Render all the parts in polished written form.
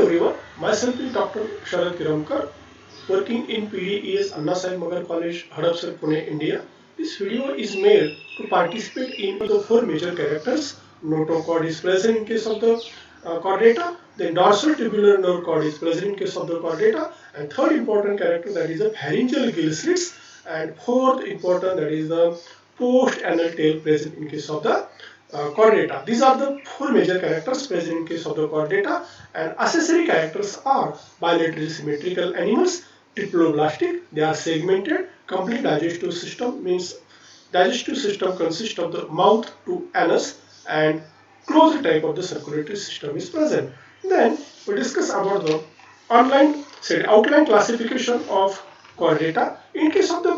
everyone, myself is Dr. Sharad Kiramkar, working in PDES Anna Sahib Magar College, Hadapsar, Pune, India. This video is made to participate in the four major characters. Notochord is present in case of the chordata, then dorsal tubular nerve cord is present in case of the chordata, and third important character, that is the pharyngeal gill slits, and fourth important, that is the post-anal tail present in case of the chordata. These are the four major characters present in case of the chordata, and accessory characters are bilateral symmetrical animals, triploblastic, they are segmented, complete digestive system means digestive system consists of the mouth to anus, and closed type of the circulatory system is present. Then we discuss about the outline classification of chordata. In case of the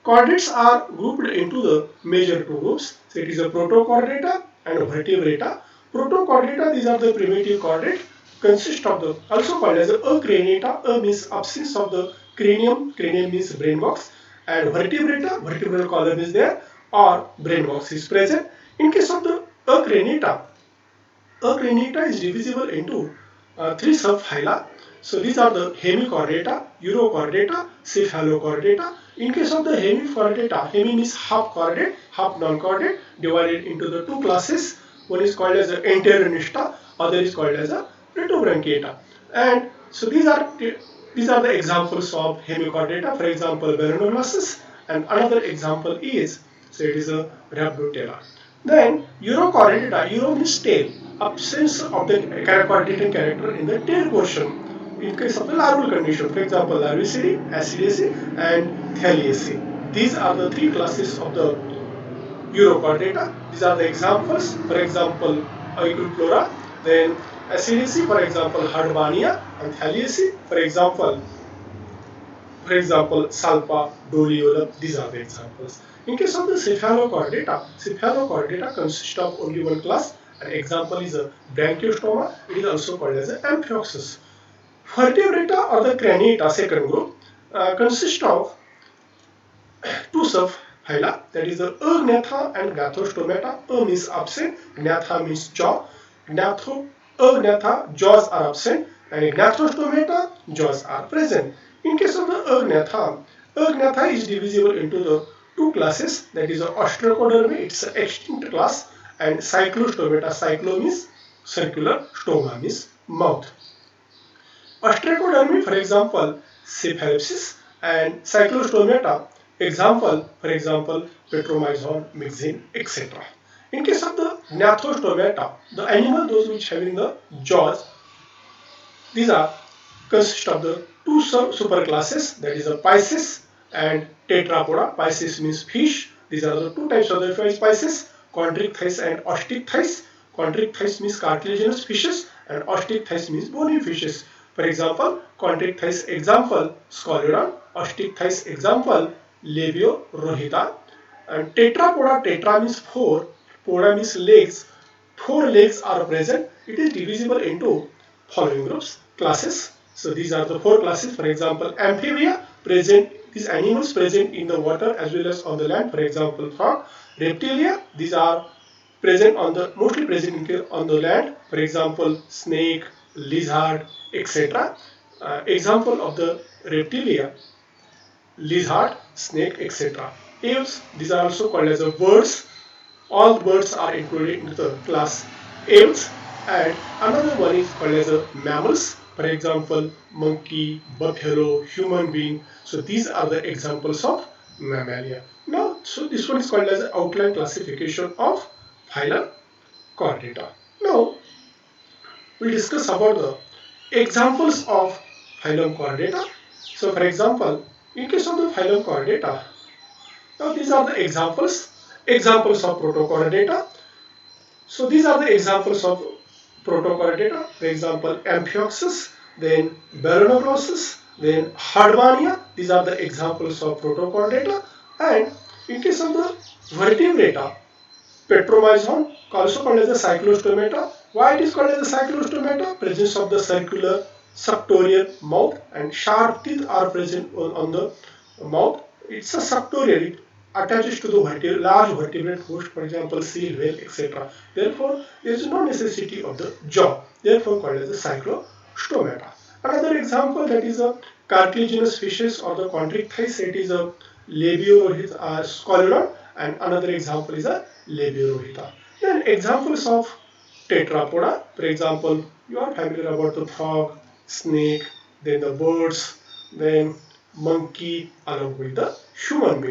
chordates are grouped into the major two groups. So it is a protochordata and a vertebrata. Protochordata, these are the primitive chordate, consist of the, also called as acraniata. A means absence of the cranium, cranium means brain box, and vertebrata, vertebral column is there or brain box is present. In case of the acraniata is divisible into three subphyla. So these are the hemichordata, urochordata, cephalochordata. In case of the hemichordata, hemi means half chordate, half non-chordate, divided into the two classes. One is called as the anteronista, other is called as a retobranchiata. And so these are the examples of hemichordata. For example, Veronoglossus, and another example is, so it is a Rhabdotella. Then urochordata, uro means tail, absence of the chordating character in the tail portion. In case of the larval condition, for example, Larvicidea, Acidaceae, and Thaliaceae. These are the three classes of the urochordata. These are the examples. For example, Oiculflora, then Acidaceae, for example, Hardbania, and Thaliaceae, for example, Salpa, Doliolum. These are the examples. In case of the cephalochordata consists of only one class. An example is a Branchiostoma. It is also called as an Amphioxus. Vertebrata or the craniata, second group, consist of two subphyla, that is the Agnatha and Gnathostomata. A means absent, Gnatha means jaw. Agnatha, jaws are absent, and Gnathostomata, jaws are present. In case of the Agnatha is divisible into the two classes, that is the Ostracoderma, it's an extinct class, and Cyclostomata. Cyclo means circular, stoma means mouth. Ostracodermy, for example, Cephalopsis, and Cyclostomata, example, for example, Petromyzon, Myxine, etc. In case of the Gnathostomata, the animal, those which having the jaws, these are consist of the two superclasses, that is the Pisces and Tetrapoda. Pisces means fish. These are the two types of the Pisces, chondrichthyes and osteichthyes. Chondrichthyes means cartilaginous fishes, and osteichthyes means bony fishes. For example, chondrichthyes example Scoliodon, osteichthyes example Labiorhoita, and Tetrapoda, tetra means four, poda means legs. Four legs are present. It is divisible into following groups, classes. So these are the four classes. For example, Amphibia, present, these animals present in the water as well as on the land. For example, frog. Reptilia, these are present on the, mostly present on the land. For example, snake, lizard, etc. Example of the reptilia: lizard, snake, etc. Aves, these are also called as the birds. All birds are included into the class aves. And another one is called as the mammals. For example, monkey, buffalo, human being. So these are the examples of mammalia. Now, so this one is called as the outline classification of phylum Chordata. Now, we'll discuss about the examples of phylum Chordata. So, for example, in case of the phylum Chordata, now these are the examples of Protochordata. So these are the examples of Protochordata. For example, Amphioxus, then Veronoglossus, then Hardbania. These are the examples of Protochordata. And in case of the vertebrata, Petromyzon, also called as the Cyclostomata. Why it is called as the Cyclostomata? Presence of the circular suctorial mouth, and sharp teeth are present on the mouth. It's a suctorial. It attaches to the large vertebrate host, for example, seal, whale, etc. Therefore, there is no necessity of the jaw. Therefore, called as the stomata. Another example, that is a cartilaginous fishes or the chondrichthyes, it is a Labiorohita scolodon, and another example is a Labiorohita. Then examples of tetrapoda, for example, you are familiar about the frog, snake, then the birds, then monkey, along with the human being.